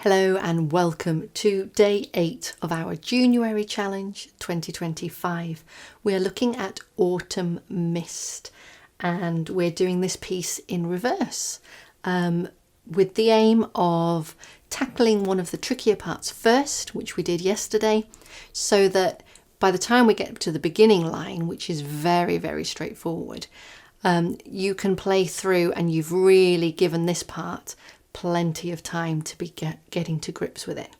Hello and welcome to day 8 of our JUNEwary challenge 2025. We are looking at Autumn Mist and we're doing this piece in reverse with the aim of tackling one of the trickier parts first, which we did yesterday, so that by the time we get to the beginning line, which is very straightforward, you can play through and you've really given this part plenty of time to be getting to grips with it.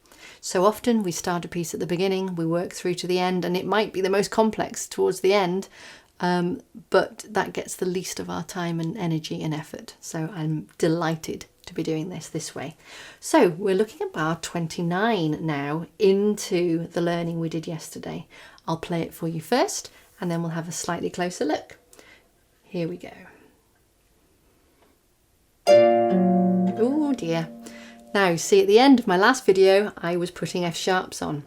So often we start a piece at the beginning, we work through to the end, and it might be the most complex towards the end, but that gets the least of our time and energy and effort. So I'm delighted to be doing this way. So we're looking at bar 29 now into the learning we did yesterday. I'll play it for you first and then we'll have a slightly closer look. Here we go. Oh dear. Now see, at the end of my last video I was putting F sharps on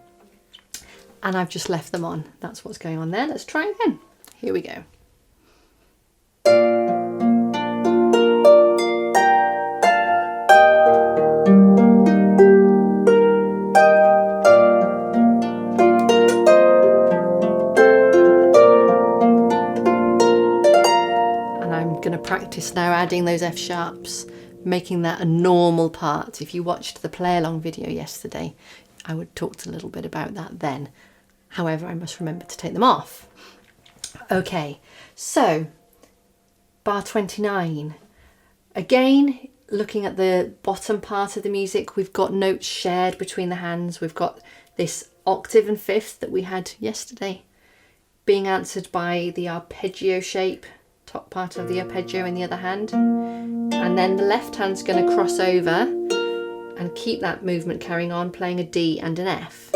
and I've just left them on. That's what's going on there. Let's try again. Here we go. And I'm going to practice now adding those F sharps, making that a normal part. If you watched the play along video yesterday, I would talk a little bit about that then. However, I must remember to take them off. Okay, so bar 29. Again, looking at the bottom part of the music, we've got notes shared between the hands. We've got this octave and fifth that we had yesterday being answered by the arpeggio shape, top part of the arpeggio in the other hand. And then the left hand's going to cross over and keep that movement carrying on, playing a D and an F.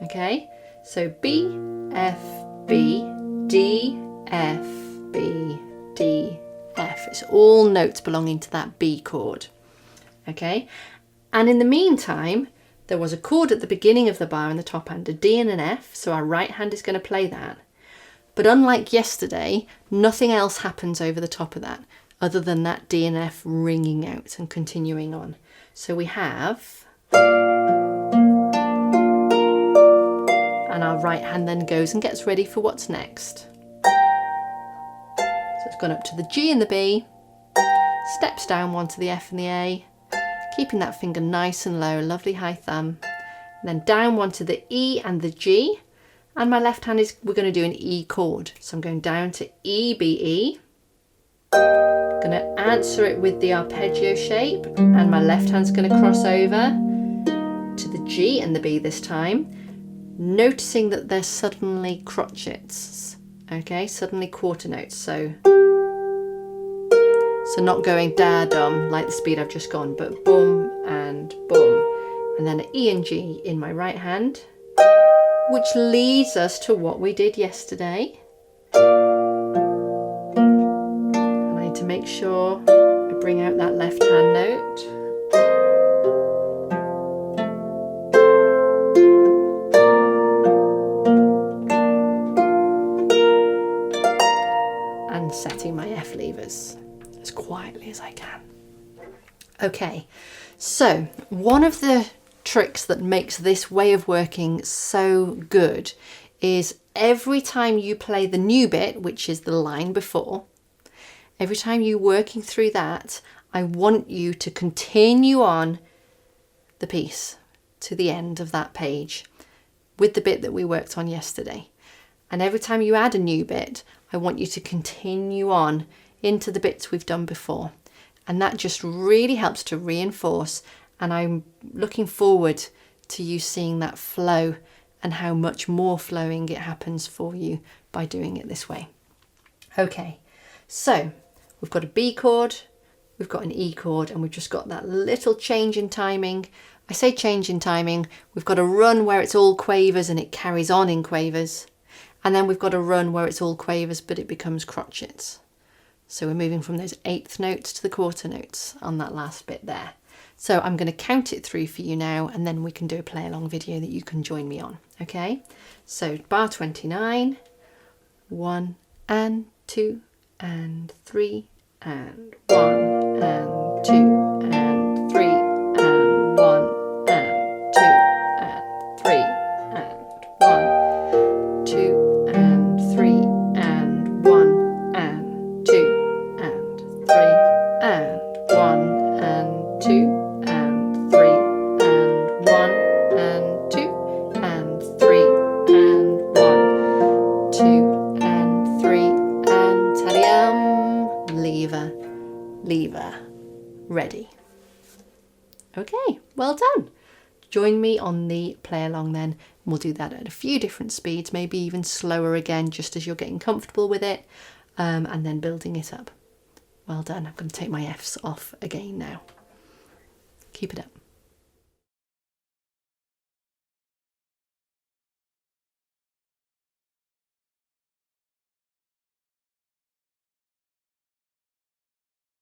Okay, so B, F, B, D, F, B, D, F. It's all notes belonging to that B chord. Okay, and in the meantime, there was a chord at the beginning of the bar in the top hand, a D and an F, so our right hand is going to play that. But unlike yesterday, nothing else happens over the top of that other than that D and F ringing out and continuing on. So we have, and our right hand then goes and gets ready for what's next. So it's gone up to the G and the B, steps down one to the F and the A, keeping that finger nice and low, lovely high thumb, and then down one to the E and the G, and my left hand is, we're going to do an E chord. So I'm going down to E, B, E. Going to answer it with the arpeggio shape, and my left hand's going to cross over to the G and the B this time, noticing that they're suddenly crotchets, okay, suddenly quarter notes, so not going da-dum like the speed I've just gone, but boom and boom, and then an E and G in my right hand, which leads us to what we did yesterday. To make sure I bring out that left hand note. And setting my F levers as quietly as I can. Okay, so one of the tricks that makes this way of working so good is every time you play the new bit, which is the line before, every time you're working through that, I want you to continue on the piece to the end of that page with the bit that we worked on yesterday. And every time you add a new bit, I want you to continue on into the bits we've done before. And that just really helps to reinforce, and I'm looking forward to you seeing that flow and how much more flowing it happens for you by doing it this way. Okay, so we've got a B chord, we've got an E chord, and we've just got that little change in timing. I say change in timing, we've got a run where it's all quavers and it carries on in quavers. And then we've got a run where it's all quavers but it becomes crotchets. So we're moving from those eighth notes to the quarter notes on that last bit there. So I'm going to count it through for you now, and then we can do a play along video that you can join me on. Okay, so bar 29, 1 and 2 and 3 and 1 and 2 and 3 and 1 lever ready. Okay, well done. Join me on the play along then. We'll do that at a few different speeds, maybe even slower again, just as you're getting comfortable with it, and then building it up. Well done. I'm going to take my Fs off again now. Keep it up.